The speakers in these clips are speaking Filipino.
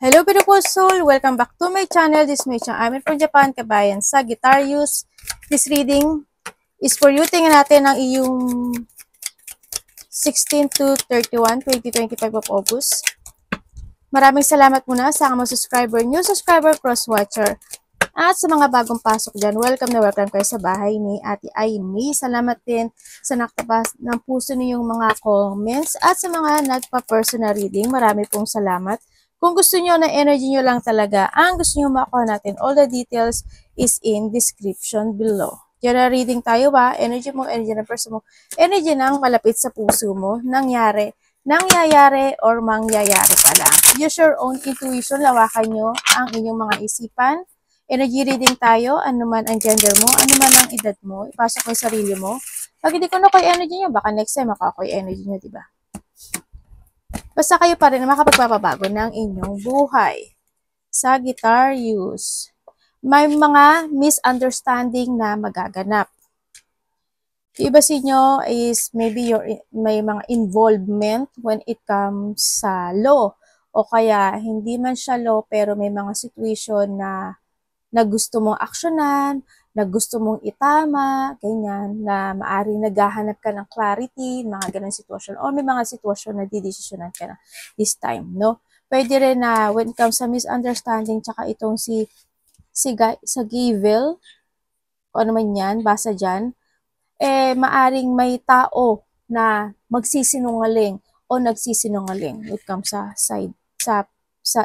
Hello beautiful soul! Welcome back to my channel. This is my channel. I'm from Japan, kabayan. Sagittarius. This reading is for you. Tingnan natin ang iyong 16 to 31, 2025 of August. Maraming salamat muna sa mga subscriber, new subscriber, cross-watcher. At sa mga bagong pasok dyan, welcome na welcome kayo sa bahay ni Ate Aimee. Salamat din sa naktabas ng puso niyong mga comments at sa mga nagpa-personal reading. Marami pong salamat. Kung gusto niyo na energy niyo lang talaga, ang gusto niyo makuha natin, all the details is in description below. General reading tayo ba? Energy mo, energy ng person mo, energy ng malapit sa puso mo, nangyayari or mangyayari pa lang. Use your own intuition, lawakan nyo ang inyong mga isipan. Energy reading tayo, ano man ang gender mo, ano man ang edad mo, ipasok mo yung sarili mo. Pag hindi ko na kayo energy nyo, baka next time makakoy energy nyo, diba? Basta kayo pa rin makapagpapabago ng inyong buhay. Sagittarius. May mga misunderstanding na magaganap. Yung iba sa inyo is maybe may mga involvement when it comes sa law. O kaya hindi man siya law pero may mga situation na gusto mong aksyonan, na gusto mong itama, ganyan, na maaring naghahanap ka ng clarity, mga ganun sitwasyon, o may mga sitwasyon na didesisyonan ka na this time, no? Pwede rin na when it comes sa misunderstanding, tsaka itong sa Gavel, o ano man yan, basa dyan, maaring may tao na magsisinungaling o nagsisinungaling when it comes sa side, sa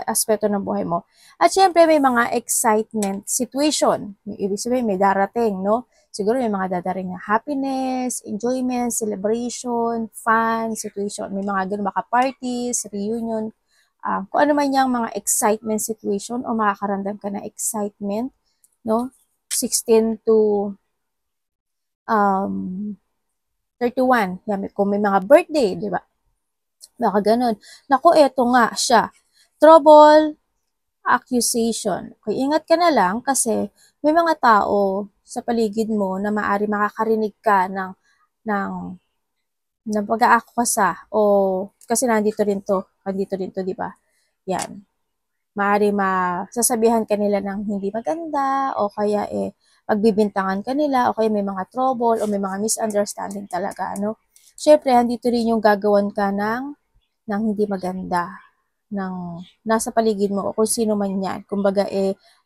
aspeto ng buhay mo. At syempre, may mga excitement situation. Ibig sabihin, may darating, no? Siguro may mga dadating na happiness, enjoyment, celebration, fun, situation. May mga ganun, baka parties, reunion. Kung ano man yung mga excitement situation o makakaramdam ka na excitement, no? 16 to 31. Yan, kung may mga birthday, di ba? Baka ganun. Naku, eto nga siya. Trouble, accusation. Okay, ingat ka na lang kasi may mga tao sa paligid mo na maaari makakarinig ka ng pag-aakusa o kasi nandito rin to, di ba? Yan. Maaari masasabihan ka nila ng hindi maganda o kaya pagbibintangan ka nila o kaya may mga trouble o may mga misunderstanding talaga, no? Syempre, andito rin yung gagawan ka ng hindi maganda ng nasa paligid mo o kung sino man yan. Kumbaga,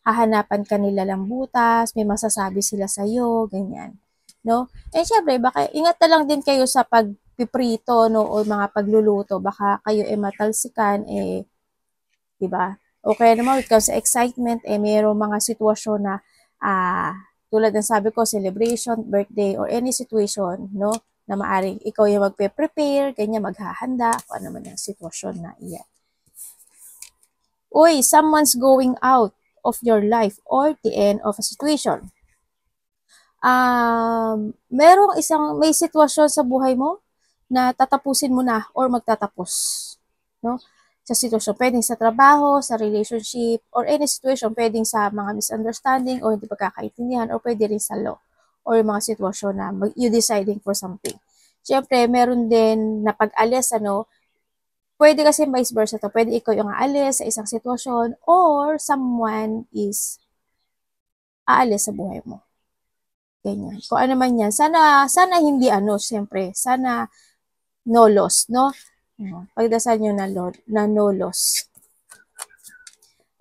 hahanapan ka nila lang butas, may masasabi sila sa'yo, ganyan. No? And syempre, baka ingat na lang din kayo sa pagpiprito, no, o mga pagluluto. Baka kayo matalsikan, di ba? O kaya naman, because sa excitement, mayroong mga sitwasyon na, tulad ng sabi ko, celebration, birthday, or any situation, no, na maaring ikaw yung magpe-prepare, ganyan, maghahanda, kung ano man yung sitwasyon na iyan. Uy, someone's going out of your life or the end of a situation. May sitwasyon sa buhay mo na tatapusin mo na or magtatapos. No? Sa sitwasyon, pwedeng sa trabaho, sa relationship, or any situation, pwedeng sa mga misunderstanding o hindi pagkakaintindihan, or pwede rin sa law or mga sitwasyon na you deciding for something. Siyempre, meron din na pag-alis, pwede kasi vice versa to. Pwede ikaw yung aalis sa isang sitwasyon or someone is aalis sa buhay mo. Ganyan. Kung ano man yan. Sana hindi siyempre. Sana no loss, no? Pagdasal nyo na no loss.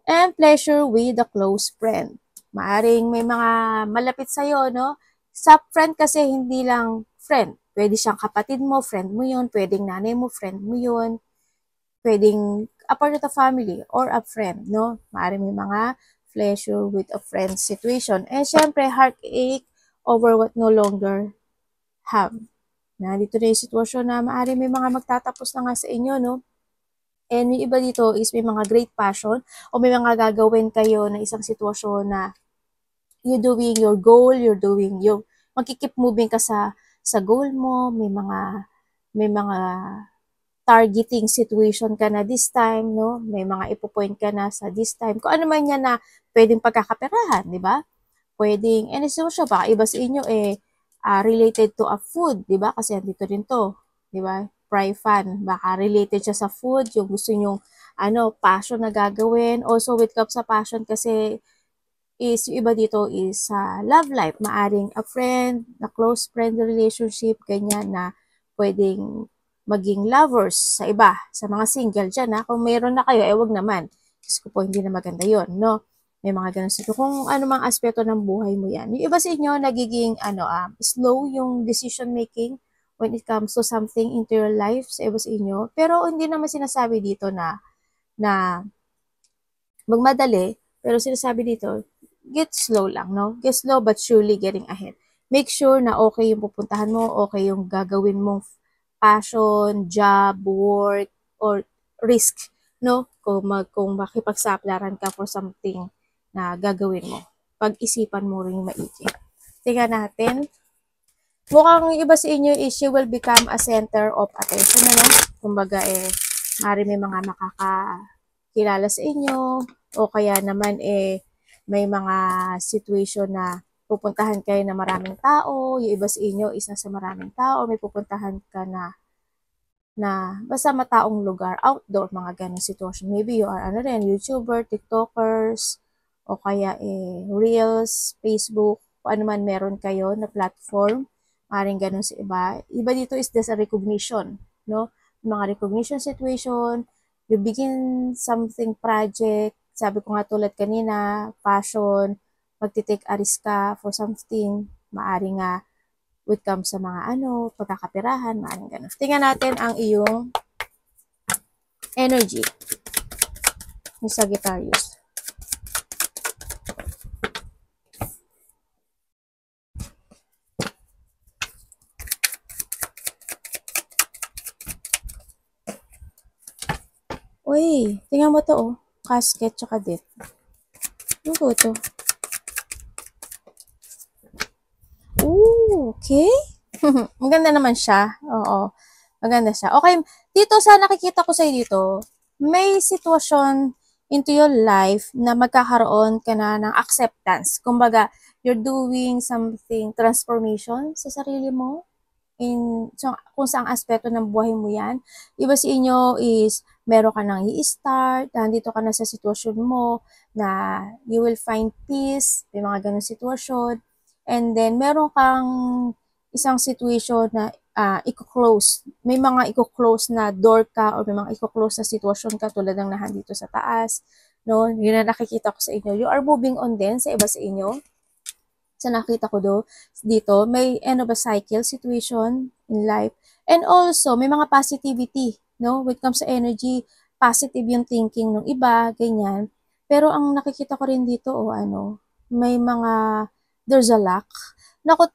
And pleasure with a close friend. Maaring may mga malapit sa'yo, no? Sa friend kasi hindi lang friend. Pwede siyang kapatid mo, friend mo yun. Pwedeng nanay mo, friend mo yun. Pwedeng a part of the family or a friend, no? Maaaring may mga pleasure with a friend situation. And syempre, heartache over what no longer have. Dito na yung sitwasyon na maaaring may mga magtatapos na nga sa inyo, no? And yung iba dito is may mga great passion o may mga gagawin kayo na isang sitwasyon na you're doing your goal, magkikip moving ka sa goal mo, may mga targeting situation ka na this time, no? May mga ipo-point ka na sa this time. Kung ano man yan na pwedeng pagkakaperahan, di ba? Pwedeng, siya, baka iba sa inyo, related to a food, di ba? Kasi andito rin to, di ba? Fry fan, baka related siya sa food, yung gusto nyong passion na gagawin. Also, with cup sa passion kasi is yung iba dito is sa love life. Maaring a friend, na close friend relationship, ganyan na pwedeng maging lovers sa iba, sa mga single dyan ha. Kung mayroon na kayo, wag naman. Diyos ko po, hindi na maganda yon, no? May mga ganun sito. Kung ano mang aspeto ng buhay mo yan. Yung iba sa inyo, nagiging slow yung decision making when it comes to something into your life sa iba sa inyo. Pero hindi naman sinasabi dito na magmadali, pero sinasabi dito, get slow lang, no? Get slow but surely getting ahead. Make sure na okay yung pupuntahan mo, okay yung gagawin mong passion, job, work, or risk, no? Kung makipagsaplaran ka for something na gagawin mo. Pag-isipan mo rin maigi. Tingnan natin. Mukhang yung iba sa inyo is you will become a center of attention, ano? Kumbaga, mari may mga makakakilala sa inyo, o kaya naman, may mga situation na pupuntahan kayo na maraming tao, yung iba sa inyo is nasa maraming tao, may pupuntahan ka na basta mataong lugar, outdoor, mga ganong sitwasyon. Maybe you are YouTuber, TikTokers, o kaya Reels, Facebook, kung ano man meron kayo na platform, maring ganun sa iba. Iba dito is there's a recognition, no? Mga recognition situation, you begin something project, sabi ko nga tulad kanina, passion, magti-take a risk ka for something, maaring nga would come sa mga pagkakapirahan, maaring ganun. Tingnan natin ang iyong energy ni Sagittarius. Uy, tingnan mo to, oh. Casket tsaka death. Ano po ito? Ooh, okay. Maganda naman siya. Oo. Maganda siya. Okay, dito sa nakikita ko sa dito, may sitwasyon into your life na magkakaroon ka na ng acceptance. Kumbaga, you're doing something, transformation sa sarili mo. Kung saang aspeto ng buhay mo yan. Iba sa inyo is, meron ka nang i-start, nandito ka na sa sitwasyon mo, na you will find peace, may mga ganong sitwasyon. And then, meron kang isang situation na i-close. May mga i-close na door ka or may mga i-close na sitwasyon ka tulad ng nahandito sa taas. No? Yun na nakikita ko sa inyo. You are moving on din sa iba sa inyo. Sa nakita ko dito, may end of a cycle situation in life. And also, may mga positivity, no? When it comes to energy, positive yung thinking ng iba, ganyan. Pero ang nakikita ko rin dito, may mga, there's a lack. Nako,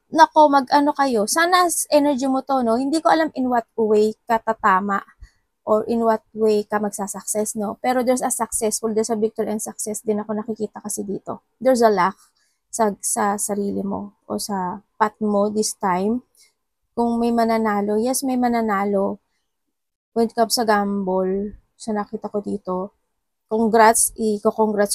kayo. Sana energy mo to, no? Hindi ko alam in what way ka tatama or in what way ka magsasucess, no? Pero there's a victory and success din ako nakikita kasi dito. There's a lack sa sarili mo o sa path mo this time. Kung may mananalo, yes, may mananalo. When it comes sa gamble, sa nakita ko dito, congrats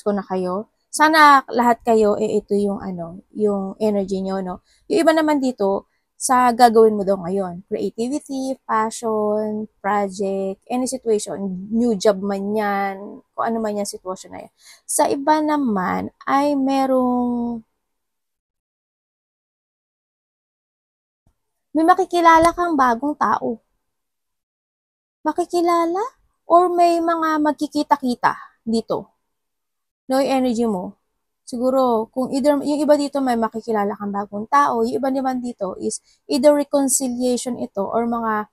ko na kayo. Sana lahat kayo, ito yung yung energy nyo, no? Yung iba naman dito, sa gagawin mo daw ngayon. Creativity, passion, project, any situation, new job man yan, kung ano man yan sitwasyon na yan. Sa iba naman, ay may makikilala kang bagong tao. Makikilala? Or may mga magkikita-kita dito. No, yung energy mo. Siguro, kung either, yung iba dito may makikilala kang bagong tao, yung iba naman dito is either reconciliation ito or mga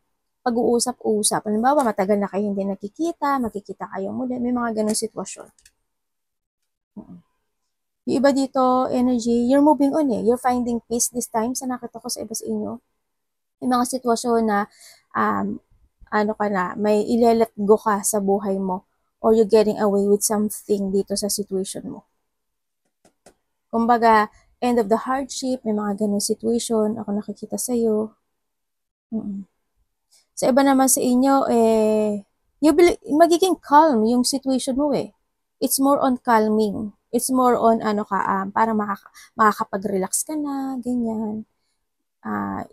pag-uusap-usap. Halimbawa, matagal na kayo hindi nakikita, makikita kayo muli, may mga ganong sitwasyon. Yung iba dito, energy, you're moving on You're finding peace this time sa nakita ko sa iba sa inyo. Yung mga sitwasyon na may ile-let go ka sa buhay mo or you're getting away with something dito sa situation mo. Kumbaga, end of the hardship, may mga ganun situation, ako nakikita sa iyo. Sa iba naman sa inyo, magiging calm yung situation mo It's more on calming. It's more on parang makakapag-relax ka na, ganyan.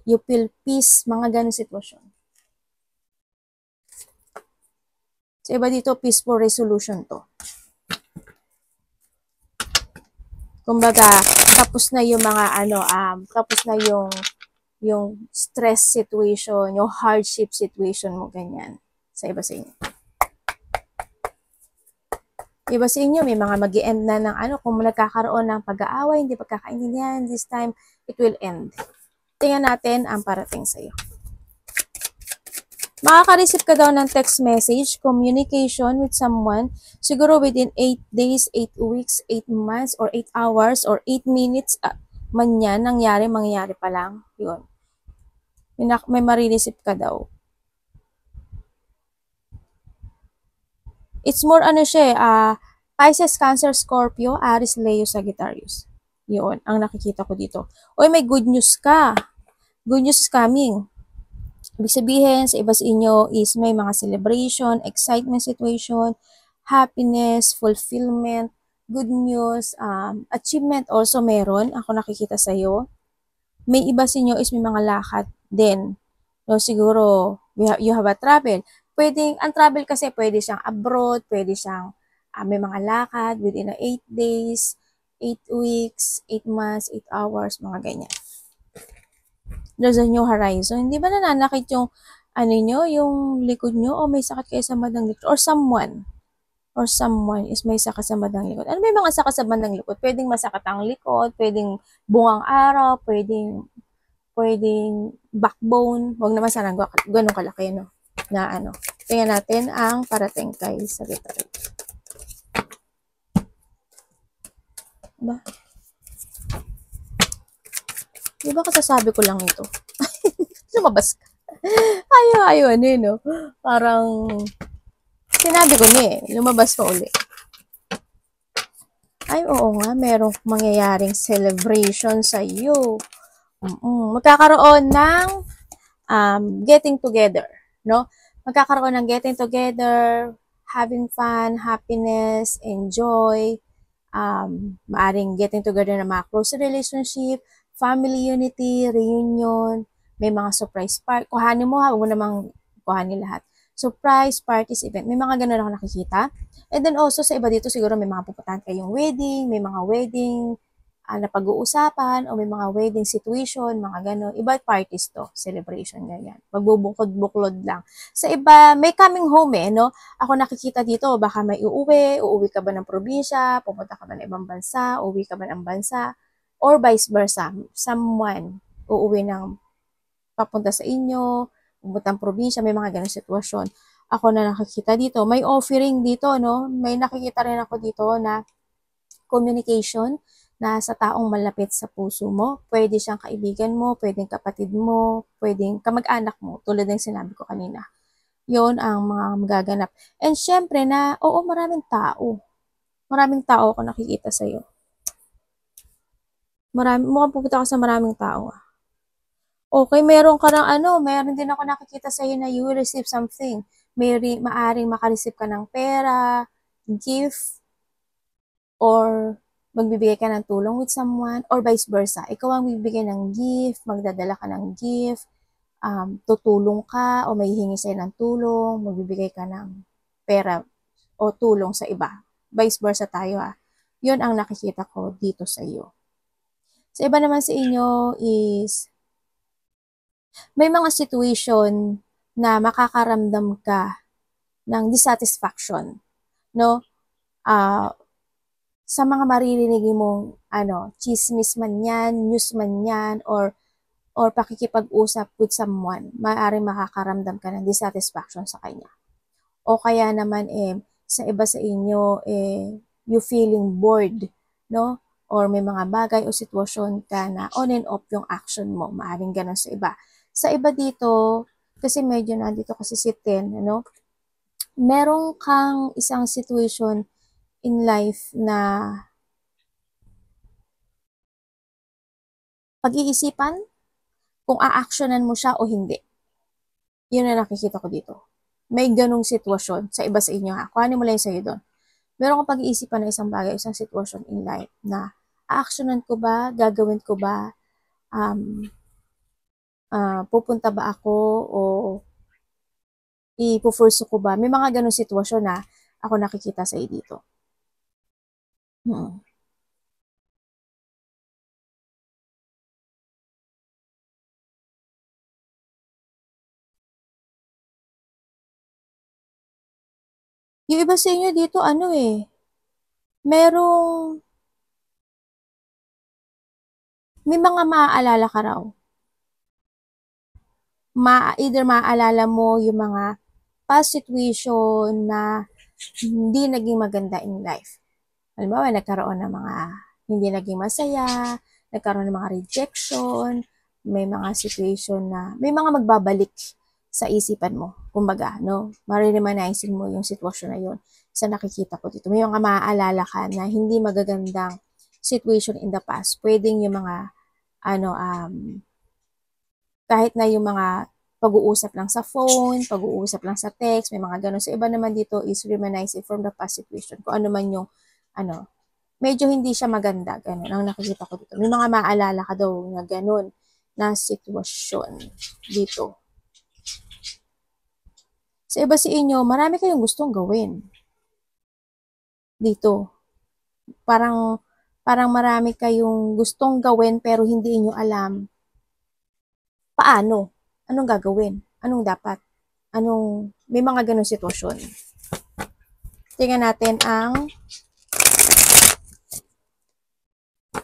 You feel peace, mga ganun sitwasyon. Sa iba dito, peaceful resolution to. Kumbaga, tapos na yung mga tapos na yung stress situation, yung hardship situation mo, ganyan. Sa iba sa inyo. Iba sa inyo, may mga mag-i-end na ng kung nagkakaroon ng pag-aaway, hindi pagkakaintindihan, this time, it will end. Tingnan natin ang parating sa iyo. Makaka-receive ka daw ng text message, communication with someone, siguro within 8 days, 8 weeks, 8 months, or 8 hours, or 8 minutes, man yan, mangyayari pa lang. Yun. May marireceive ka daw. It's more Pisces, Cancer, Scorpio, Aries, Leo, Sagittarius. Yun, ang nakikita ko dito. Oy, may good news ka. Good news is coming. Ibig sabihin, sa iba sa inyo is may mga celebration, excitement situation, happiness, fulfillment, good news, achievement also meron. Ako nakikita sa iyo. May iba sa inyo is may mga lakad din. No, siguro, you have a travel. Ang travel kasi pwede siyang abroad, pwede siyang may mga lakad within 8 days, 8 weeks, 8 months, 8 hours, mga ganyan. There's a new horizon. Hindi ba nananakit yung yung likod nyo, o may sakit kayo sa bandang likod, or someone is may sakit sa bandang likod. Ano may mga sakit sa bandang likod? Pwedeng masakit ang likod, pwedeng bungang araw, pwedeng backbone. Huwag naman sana ganun kalaki, no? Na Tingnan natin ang parating kay Sagittarius. Ba? Di ba kasasabi ko lang ito? Lumabas ka. Ayaw, no? Parang, sinabi ko niya lumabas ka uli. Ay, oo nga, merong mangyayaring celebration sa iyo. Magkakaroon ng getting together, no? Magkakaroon ng getting together, having fun, happiness, enjoy, maaring getting together ng mga close relationship, family unity, reunion, may mga surprise party. Kuhanin mo ha, huwag mo namang kuhanin lahat. Surprise parties, event. May mga ganun ako nakikita. And then also sa iba dito siguro may mga pupuntahan kayong wedding, may mga wedding na pag-uusapan, o may mga wedding situation, mga gano'n. Iba parties to, celebration, ganyan. Magbubukod-buklod lang. Sa iba, may coming home no? Ako nakikita dito, baka may uuwi ka ba ng probinsya, pupunta ka ba ng ibang bansa, uuwi ka ba ng bansa, or vice versa. Someone uuwi ng papunta sa inyo, pupunta ng probinsya, may mga ganong sitwasyon. Ako na nakikita dito, may offering dito, no? May nakikita rin ako dito na communication na sa taong malapit sa puso mo. Pwede siyang kaibigan mo, pwedeng kapatid mo, pwedeng kamag-anak mo, tulad ng sinabi ko kanina. Yon ang mga magaganap. And syempre maraming tao. Maraming tao ako nakikita sa'yo. Mukhang pupunta ka sa maraming tao. Okay, meron ka ng meron din ako nakikita sa'yo na you will receive something. Maaring makareceive ka ng pera, gift, or magbibigay ka ng tulong with someone, or vice versa. Ikaw ang bibigay ng gift, magdadala ka ng gift, tutulong ka, o may hihingi sa'yo ng tulong, magbibigay ka ng pera o tulong sa iba. Vice versa tayo Yun ang nakikita ko dito sa iyo. Sa iba naman sa inyo is, may mga situation na makakaramdam ka ng dissatisfaction, no? Sa mga maririnig mong chismis man yan, news man yan, or pakikipag-usap with someone, maaaring makakaramdam ka ng dissatisfaction sa kanya. O kaya naman sa iba sa inyo you feeling bored, no? Or may mga bagay o sitwasyon ka na on and off yung action mo, maaaring ganun sa iba. Sa iba dito, kasi medyo nandito kasi si 10, meron kang isang situation in life na pag-iisipan kung a-actionan mo siya o hindi. Yun na nakikita ko dito. May ganong sitwasyon sa iba sa inyo Kuhanin mo lang yung sa'yo doon. Meron kang pag-iisipan na isang bagay, isang sitwasyon in life na a-actionan ko ba, gagawin ko ba, pupunta ba ako, o Ipo-pursue ko ba? May mga ganong sitwasyon na ako nakikita sa dito. Yung iba sa inyo dito, ano eh, merong, may mga maaalala ka raw. Either maaalala mo yung mga past situation na hindi naging maganda in life. Halimbawa, nagkaroon ng mga hindi naging masaya, nagkaroon ng mga rejection, may mga situation na, may mga magbabalik sa isipan mo. Kumbaga, no? Mariremanizing mo yung sitwasyon na yun. Sa nakikita ko dito. May mga maaalala ka na hindi magagandang situation in the past. Pwedeng yung mga, kahit na yung mga pag-uusap lang sa phone, pag-uusap lang sa text, may mga ganun. Sa iba naman dito is reminiscing from the past situation. Kung ano man yung, medyo hindi siya maganda. Ganun ang nakikita ko dito. May mga maalala ka daw na ganun na sitwasyon dito. Sa iba sa inyo, marami kayong gustong gawin. Dito. Parang marami kayong gustong gawin pero hindi niyo alam paano. Anong gagawin? Anong dapat? May mga ganong sitwasyon. Tingnan natin ang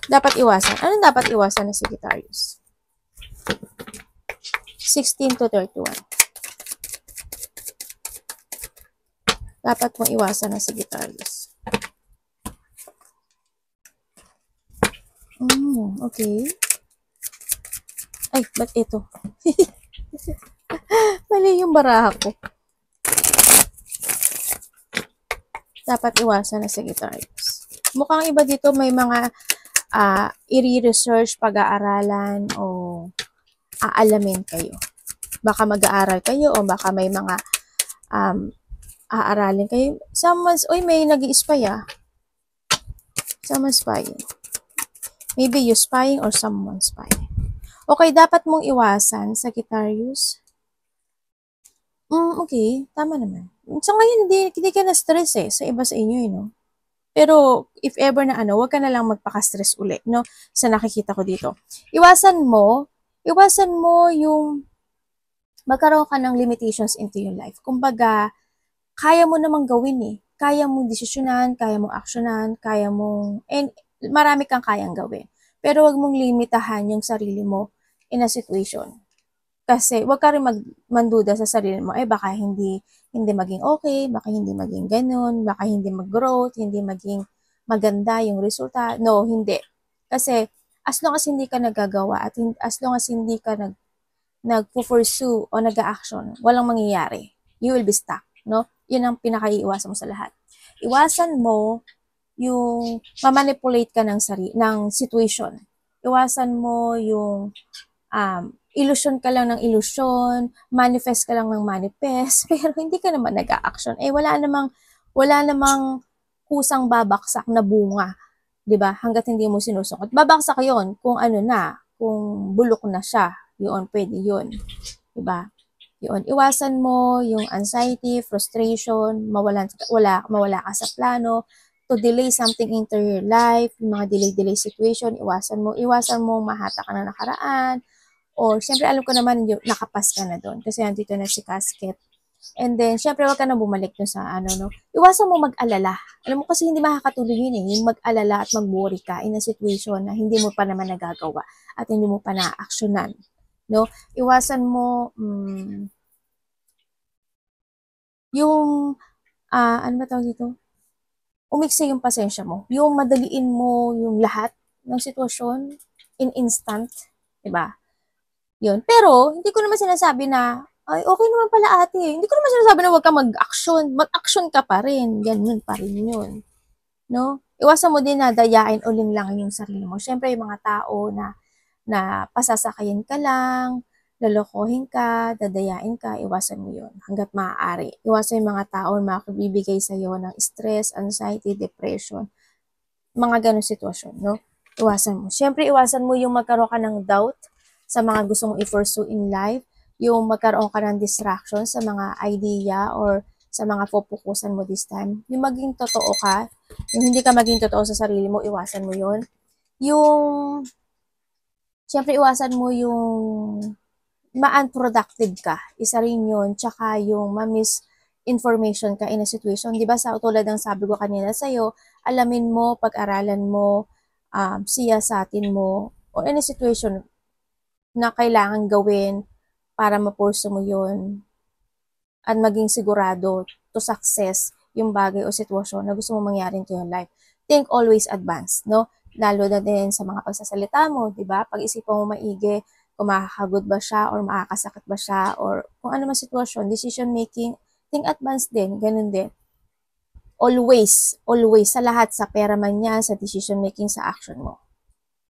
dapat iwasan. Anong dapat iwasan na Sagittarius? 16 to 31. Dapat mong iwasan na Sagittarius. Okay. Ay, ba't ito? Mali yung baraha ko. Dapat iwasan na Sagittarius. Mukhang iba dito may mga i-research, pag-aaralan o aalamin kayo. Baka mag-aaral kayo o baka may mga aaralin kayo. May nag-i-spy Someone's spying. Maybe you spying or someone spying. Okay, dapat mong iwasan, Sagittarius. Okay, tama naman. So ngayon, hindi ka na-stress sa iba sa inyo, no? Pero, if ever na wag ka na lang magpaka-stress uli, no? Sa nakikita ko dito. Iwasan mo yung magkaroon ka ng limitations into your life. Kumbaga, kaya mo namang gawin Kaya mong desisyonan, kaya mong aksyonan, and marami kang kayang gawin. Pero wag mong limitahan yung sarili mo in a situation. Kasi wag ka rin manduda sa sarili mo, baka hindi maging okay, baka hindi maging ganun, baka hindi mag-growth, hindi maging maganda yung resulta. No, hindi. Kasi as long as hindi ka nagagawa at as long as hindi ka nag-pursue o nag-action, walang mangyayari. You will be stuck, no? Yun ang pinakaiiwasan mo sa lahat. Iwasan mo yung ma-manipulate ka ng situation. Iwasan mo yung illusion ka lang ng illusion, manifest ka lang ng manifest, pero hindi ka naman nag-a-action. Wala namang kusang babaksak na bunga, 'di ba? Hangga't hindi mo sinusukot. Babaksak 'yon kung kung bulok na siya. 'Yon, pwede 'yon. 'Di ba? 'Yon. Iwasan mo yung anxiety, frustration, mawala ka sa plano, to delay something into your life, yung mga delay situation, iwasan mo mahata ka na nakaraan. Or, syempre, alam ko naman, nakapas ka na doon. Kasi nandito na si Casket. And then, syempre, wag ka na bumalik doon sa Iwasan mo mag-alala. Alam mo kasi hindi makakatulong yun Yung mag-alala at mag-worry ka in a situation na hindi mo pa naman nagagawa at hindi mo pa na-actionan. No? Iwasan mo, yung, ano ba tawag dito? Umiksi yung pasensya mo. Yung madaliin mo yung lahat ng sitwasyon in instant. Diba? Yun. Pero, hindi ko naman sinasabi na, ay, okay naman pala ate. Hindi ko naman sinasabi na huwag ka mag-action. Mag-action ka pa rin. Ganun pa rin yun. No? Iwasan mo din na dayain o linlangin yung sarili mo. Siyempre, yung mga tao na pasasakayin ka lang, lalokohin ka, dadayain ka, iwasan mo yun hanggat maaari. Iwasan yung mga tao na makabibigay sa'yo ng stress, anxiety, depression, mga ganong sitwasyon, no? Iwasan mo. Siyempre, iwasan mo yung magkaroon ka ng doubt sa mga gusto mong i-pursue in life. yung magkaroon ka ng distraction sa mga idea or sa mga pupukusan mo this time. Yung maging totoo ka, yung hindi ka maging totoo sa sarili mo, iwasan mo yun. Yung, syempre iwasan mo yung ma-unproductive ka. Isa rin yun. Tsaka yung ma-miss information ka in a situation. Di ba sa tulad ng sabi ko kanina sa'yo, alamin mo, pag-aralan mo, siyasatin mo, or in a situation na kailangan gawin para ma-pursue mo yun at maging sigurado to success yung bagay o sitwasyon na gusto mo mangyari in your life. Think always advance, no? Lalo na din sa mga pagsasalita mo, di ba? Pag-isipan mo maigi kung makakagod ba siya or makakasakit ba siya or kung ano man sitwasyon, decision making, think advance din, ganun din. Always, always, sa lahat, sa pera man yan, sa decision making, sa action mo.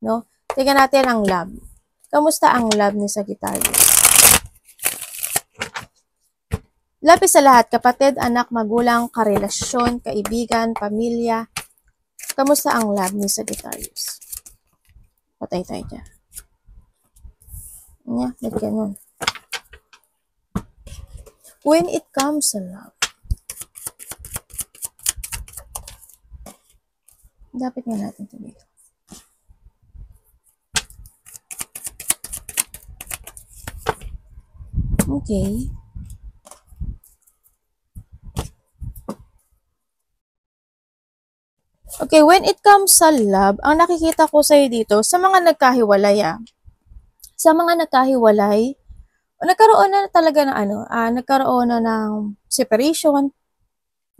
No? Tingnan natin ang love. Kamusta ang love ni Sagittarius? Lapis sa lahat, kapatid, anak, magulang, karelasyon, kaibigan, pamilya. Kamusta ang love ni Sagittarius? Patay tayo dyan. Nya, ba't ganun? When it comes to love, dapat nga natin ito dito. Okay. Okay, when it comes sa love, ang nakikita ko sa'yo dito, sa mga nagkahiwalay, sa mga nagkahiwalay, nagkaroon na talaga ng nagkaroon na ng separation,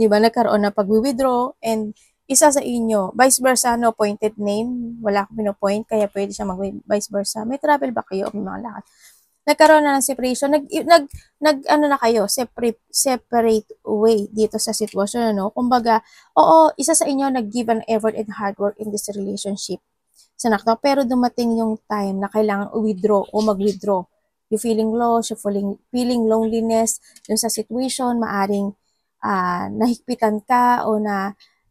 di ba? Nagkaroon na pag-withdraw, and isa sa inyo, vice versa, no pointed name, wala akong pinopoint, kaya pwede siya mag-vice versa. May travel ba kayo o may mga lakad? Nagkaroon na ng separation, na kayo, separate way dito sa sitwasyon, ano? Kumbaga, oo, isa sa inyo nag-give an effort and hard work in this relationship. Pero dumating yung time na kailangan withdraw o mag-withdraw. You feeling lost, you feeling loneliness, yung sa situation, maaring nahigpitan ka o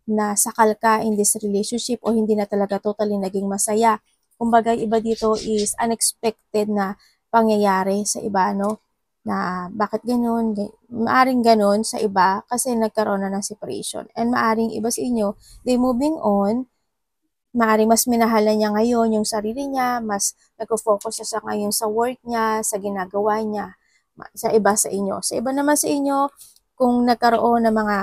nasakal ka in this relationship o hindi na talaga totally naging masaya. Kumbaga, iba dito is unexpected na pangyayari sa iba, no? Na bakit ganun? Maaring ganun sa iba kasi nagkaroon na ng separation. And maaring iba sa inyo, they moving on, maaring mas minahal na niya ngayon yung sarili niya, mas nag-focus siya sa ngayon sa work niya, sa ginagawa niya, sa iba sa inyo. Sa iba naman sa inyo, kung nagkaroon ng mga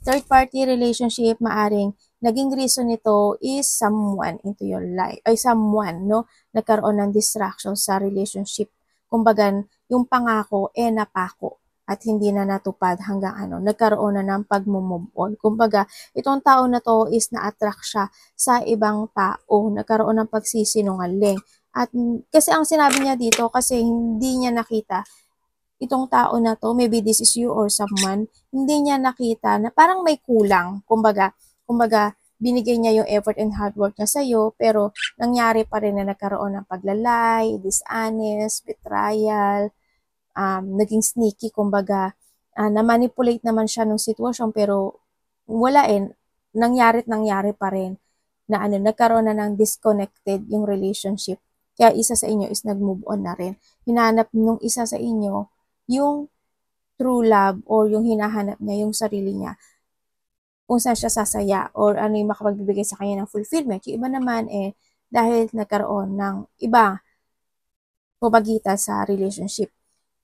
third-party relationship, maaring naging reason nito is someone into your life, ay someone, no? Nagkaroon ng distraction sa relationship. Kumbaga, yung pangako, napako at hindi na natupad hanggang nagkaroon na ng pag-move on. Kumbaga, itong tao na to is na-attract siya sa ibang tao, nagkaroon ng pagsisinungaling. At kasi ang sinabi niya dito, kasi hindi niya nakita itong tao na to, maybe this is you or someone, hindi niya nakita na parang may kulang. Kumbaga, binigay niya yung effort and hard work niya sa'yo, pero nangyari pa rin na nagkaroon ng paglalay, dishonest, betrayal, naging sneaky, kumbaga, na-manipulate naman siya ng sitwasyon, pero wala nangyari pa rin na nagkaroon na ng disconnected yung relationship. Kaya isa sa inyo is nag-move on na rin. Hinanap nung isa sa inyo yung true love or yung hinahanap niya, yung sarili niya, kung saan siya sasaya or ano yung makapagbibigay sa kanya ng fulfillment. Yung iba naman dahil nagkaroon ng iba pumagitan sa relationship.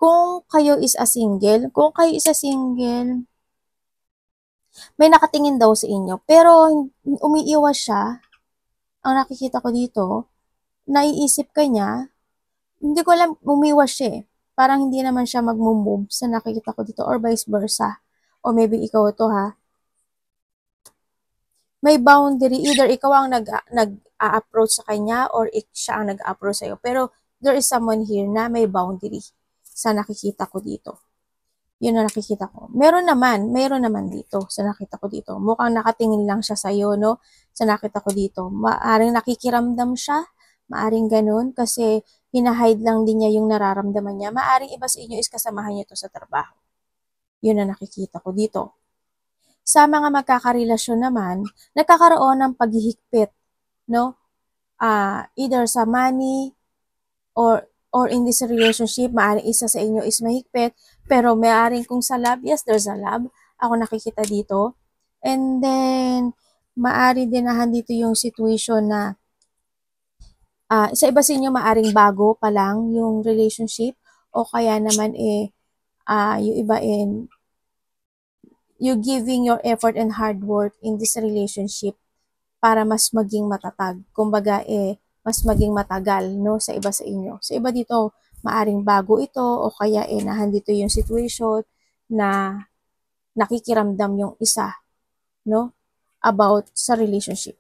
Kung kayo is a single, may nakatingin daw sa inyo, pero umiiwas siya. Ang nakikita ko dito, naiisip ka niya, hindi ko alam, umiwas siya Parang hindi naman siya mag-move sa nakikita ko dito or vice versa. O maybe ikaw to may boundary, either ikaw ang nag-a-approach sa kanya or siya ang nag-a-approach sa'yo. Pero there is someone here na may boundary sa nakikita ko dito. Yun ang nakikita ko. Meron naman dito sa nakita ko dito. Mukhang nakatingin lang siya sa'yo, no? Sa nakita ko dito. Maaring nakikiramdam siya, maaring ganun, kasi hinahide lang din niya yung nararamdaman niya. Maaring iba sa inyo is kasamahan niya to sa trabaho. Yun ang nakikita ko dito. Sa mga magkakarelasyon naman, nagkakaroon ng paghihigpit, no? Either sa money or or in this relationship, maaaring isa sa inyo is mahigpit, pero maaaring kung sa love, yes, there's a love. Ako nakikita dito. And then, maaari din na dito yung situation na sa iba sa inyo maaring bago pa lang yung relationship o kaya naman yung iba you giving your effort and hard work in this relationship para mas maging matatag. Kumbaga mas maging matagal no sa iba sa inyo. Sa iba dito maaring bago ito o kaya nahandito yung situation na nakikiramdam yung isa no about sa relationship.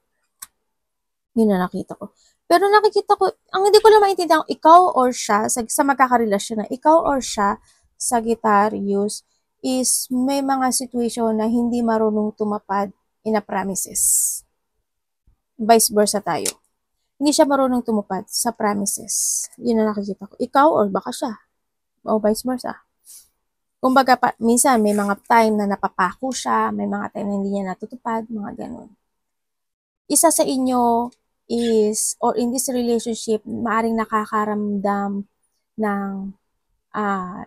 Yun na nakita ko. Pero nakikita ko, ang hindi ko lang maintindihan, ikaw or siya, sa magkakarelasyon na, ikaw or siya, Sagittarius, is may mga situation na hindi marunong tumapad in a promises. Vice versa tayo. Hindi siya marunong tumupad sa promises. Yun na nakikita ko. Ikaw or baka siya. O vice versa. Kumbaga, minsan may mga time na napapako siya, may mga time na hindi niya natutupad, mga ganun. Isa sa inyo is, or in this relationship, maaring nakakaramdam ng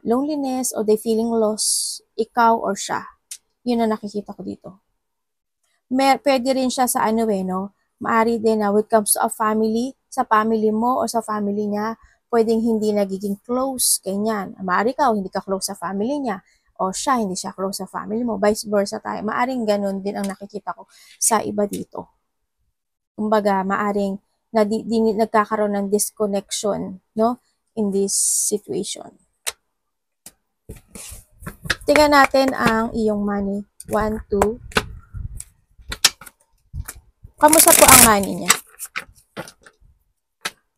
loneliness or they feeling lost, ikaw or siya. Yun na nakikita ko dito. Pwede rin siya sa no? Maari din na when it comes to a family, sa family mo o sa family niya, pwedeng hindi nagiging close, ganyan. Maari ka o hindi ka close sa family niya, o siya hindi siya close sa family mo, vice versa tayo. Maaring ganun din ang nakikita ko sa iba dito. Kumbaga, maaring nagkakaroon ng disconnection, no? In this situation. Tingnan natin ang iyong money. 1, 2. Kamusta po ang money niya?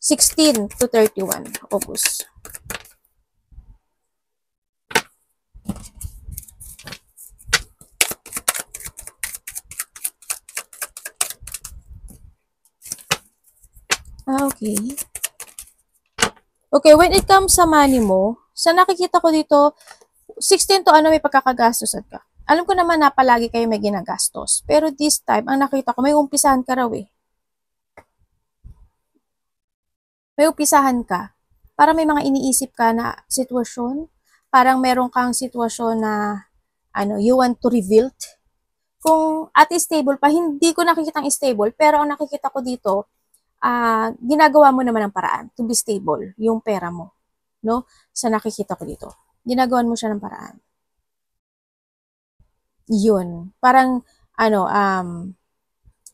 16 to 31 August. Okay. Okay, when it comes sa money mo, sa nakikita ko dito, 16 to may pagkakagastosan ka. Alam ko naman na palagi kayo may ginagastos. Pero this time, ang nakita ko, may umpisahan ka raw eh. May umpisahan ka. Para may mga iniisip ka na sitwasyon. Parang meron kang sitwasyon na you want to reveal. Kung at stable pa, hindi ko nakikita ang stable. Pero ang nakikita ko dito, ginagawa mo naman ang paraan to be stable, yung pera mo. No? Sa nakikita ko dito. Ginagawan mo siya ng paraan. Yun. Parang,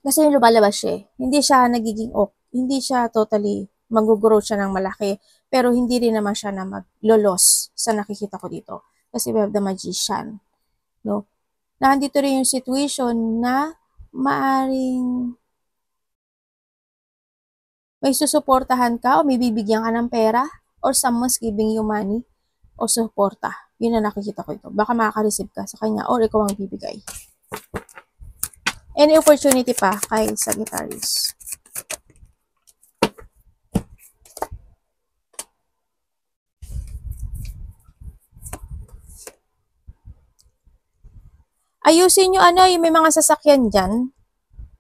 kasi yung lumalabas siya, hindi siya nagiging hindi siya totally mag-grow siya ng malaki, pero hindi rin naman siya na mag-lolos sa nakikita ko dito. Kasi we have the Magician. No? Nandito rin yung situation na maaring may susuportahan ka o may bibigyan ka ng pera or someone's giving you money o suporta. Yun na nakikita ko ito. Baka makaka-receive ka sa kanya or ikaw ang bibigay. Any opportunity pa kay Sagittarius? Ayusin nyo yung may mga sasakyan dyan.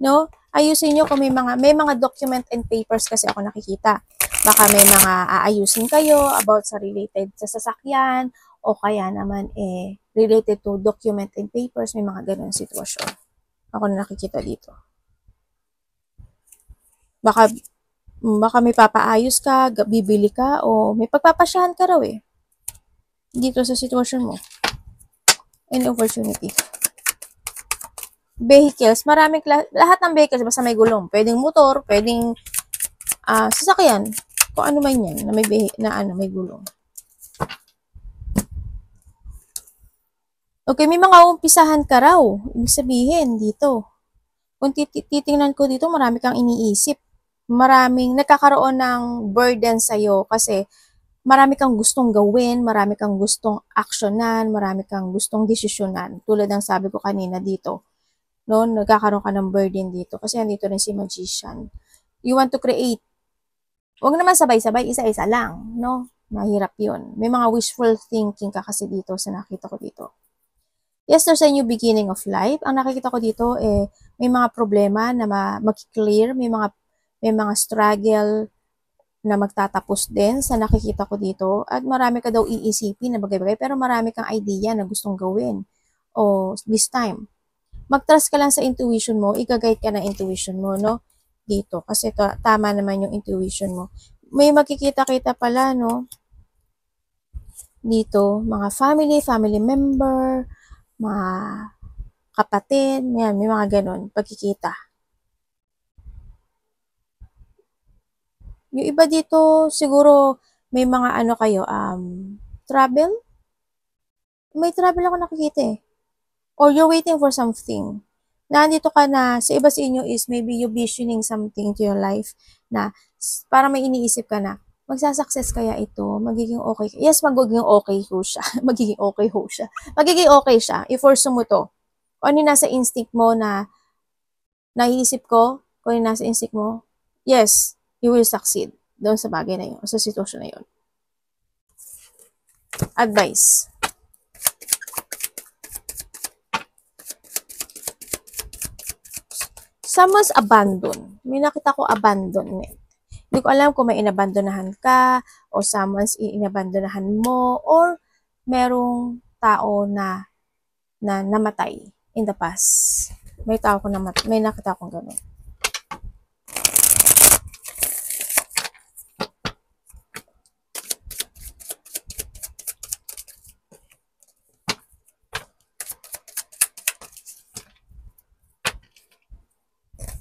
No? Ayusin nyo kung may mga document and papers kasi ako nakikita. Baka may mga aayusin kayo about sa related sa sasakyan o kaya naman related to document and papers, may mga ganun sitwasyon. Ako na nakikita dito. Baka may papaayos ka, bibili ka, o may pagpapasyahan ka raw eh. Dito sa sitwasyon mo. Any opportunity. Vehicles, lahat ng vehicles, basta may gulong. Pwedeng motor, pwedeng sasakyan. Kung ano man yan, na may gulong. Okay, may mga umpisahan ka raw. Ibig sabihin, dito. Kung titingnan ko dito, marami kang iniisip. Maraming nagkakaroon ng burden sa'yo kasi marami kang gustong gawin, marami kang gustong aksyonan, marami kang gustong desisyonan. Tulad ng sabi ko kanina dito. No, nagkakaroon ka ng burden dito kasi andito rin si Magician. You want to create. Huwag naman sabay-sabay, isa-isa lang. No? Mahirap yun. May mga wishful thinking ka kasi dito sa nakita ko dito. Yes, there's a new beginning of life. Ang nakikita ko dito, may mga problema na mag-clear, may mga struggle na magtatapos din sa nakikita ko dito at marami ka daw iisipin na bagay-bagay pero marami kang idea na gustong gawin. O this time, mag-trust ka lang sa intuition mo, i-guide ka ng intuition mo, no? Dito, kasi tama naman yung intuition mo. May makikita-kita pala, no? Dito, mga family member, mga kapatid, yan, may mga ganun, pagkikita. Yung iba dito, siguro, may mga ano kayo, travel? May travel ako nakikita eh. Or you're waiting for something. Nandito ka na, sa iba sa inyo is maybe you visioning something to your life na para may iniisip ka na, magsasucess kaya ito, magiging okay. Yes, magiging okay ho siya. Magiging okay ho siya. Magiging okay siya. I-force mo to. Kung ano nasa instinct mo na naiisip ko, kung ano nasa instinct mo, yes, you will succeed doon sa bagay na yun, sa sitwasyon na yun. Advice. Someone's abandoned. May nakita ko abandonment. Hindi ko alam kung may inabandonahan ka o someone's inabandonahan mo or merong tao na namatay in the past. May tao ko namatay. May nakita akong gano'n.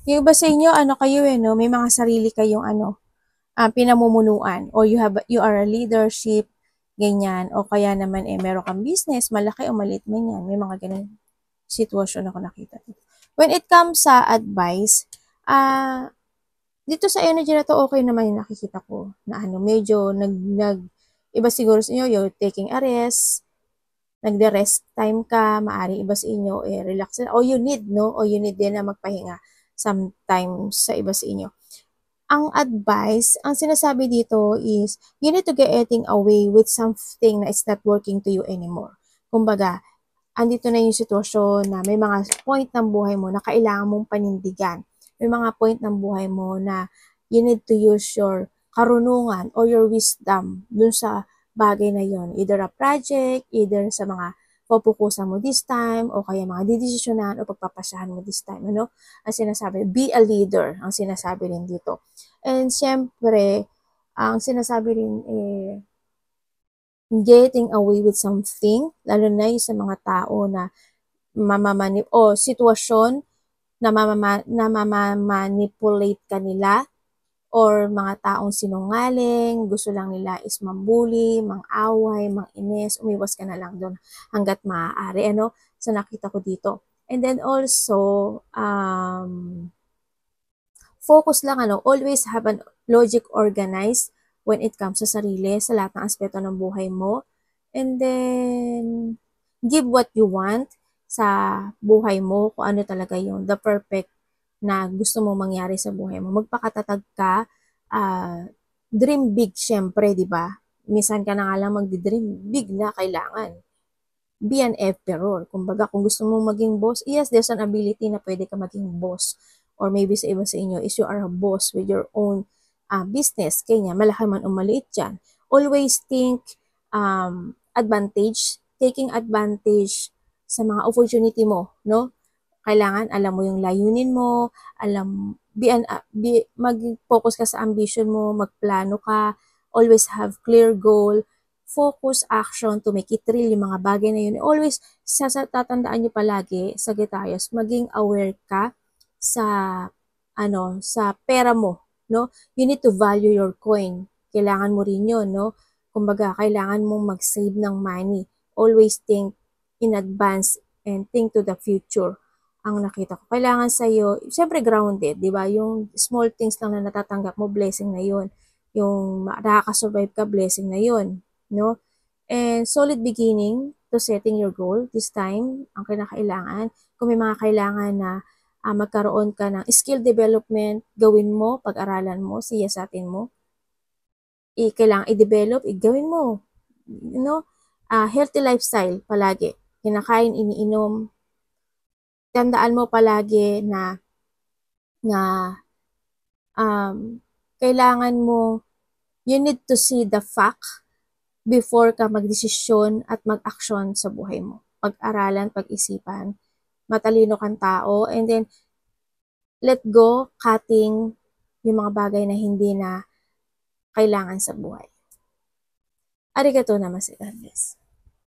Yung iba sa inyo, ano kayo eh, no? May mga sarili kayong pinamumunuan or you are a leadership, ganyan, o kaya naman meron kang business, malaki o maliit man yan, may mga ganun sitwasyon ako nakita. When it comes sa advice, dito sa energy na to, okay naman yung nakikita ko na medyo iba siguro sa inyo, you're taking a rest, nagde-rest time ka, maaaring iba sa inyo, relax na, o you need din na magpahinga sometimes sa iba sa inyo. Ang advice, ang sinasabi dito is, you need to getting away with something na it's not working to you anymore. Kumbaga, andito na yung sitwasyon na may mga point ng buhay mo na kailangan mong panindigan. May mga point ng buhay mo na you need to use your karunungan or your wisdom dun sa bagay na yon. Either a project, either sa mga pupukusan mo this time, o kaya mga didesisyonan o pagpapasyahan mo this time. Ang sinasabi, be a leader, ang sinasabi rin dito. And syempre, ang sinasabi rin getting away with something, lalo na yung sa mga tao na o sitwasyon na mamamanipulate ka nila, or mga taong sinungaling, gusto lang nila is mambuli, mang-away, mang-inis, umiwas ka na lang doon hanggat maaari, sa nakita ko dito. And then also, focus lang, always have an logic organized when it comes sa sarili, sa lahat ng aspeto ng buhay mo. And then, give what you want sa buhay mo, kung ano talaga yung the perfect na gusto mo mangyari sa buhay mo. Magpakatatag ka, dream big syempre, di ba? Minsan ka na nga lang magdi-dream big na kailangan. Be an emperor. Kumbaga, kung gusto mo maging boss, yes, there's an ability na pwede ka maging boss. Or maybe sa iba sa inyo is you are a boss with your own business. Kanya, malaki man o maliit dyan. Always think taking advantage sa mga opportunity mo, no? Kailangan alam mo yung layunin mo, mag-focus ka sa ambition mo, magplano ka, always have clear goal, focus action to make it real yung mga bagay na yun. Always, tatandaan nyo palagi, Sagittarius, maging aware ka sa, sa pera mo, no? You need to value your coin. Kailangan mo rin yun, no? Kumbaga, kailangan mong mag-save ng money. Always think in advance and think to the future. Ang nakita ko. Kailangan sa'yo, syempre grounded, di ba? Yung small things lang na natatanggap mo, blessing na yun. Yung nakaka-survive ka, blessing na yun. No? And solid beginning to setting your goal this time, ang kinakailangan. Kung may mga kailangan na magkaroon ka ng skill development, gawin mo, pag-aralan mo, siyasatin mo. Kailangan i-develop, gawin mo. Healthy lifestyle palagi. Kinakain, iniinom, tandaan mo palagi na kailangan mo You need to see the fact before ka magdesisyon at mag-aksyon sa buhay mo. Pag-aralan, pag-isipan, matalino kang tao, and then let go, cutting yung mga bagay na hindi na kailangan sa buhay. Arigatou namaste, God bless.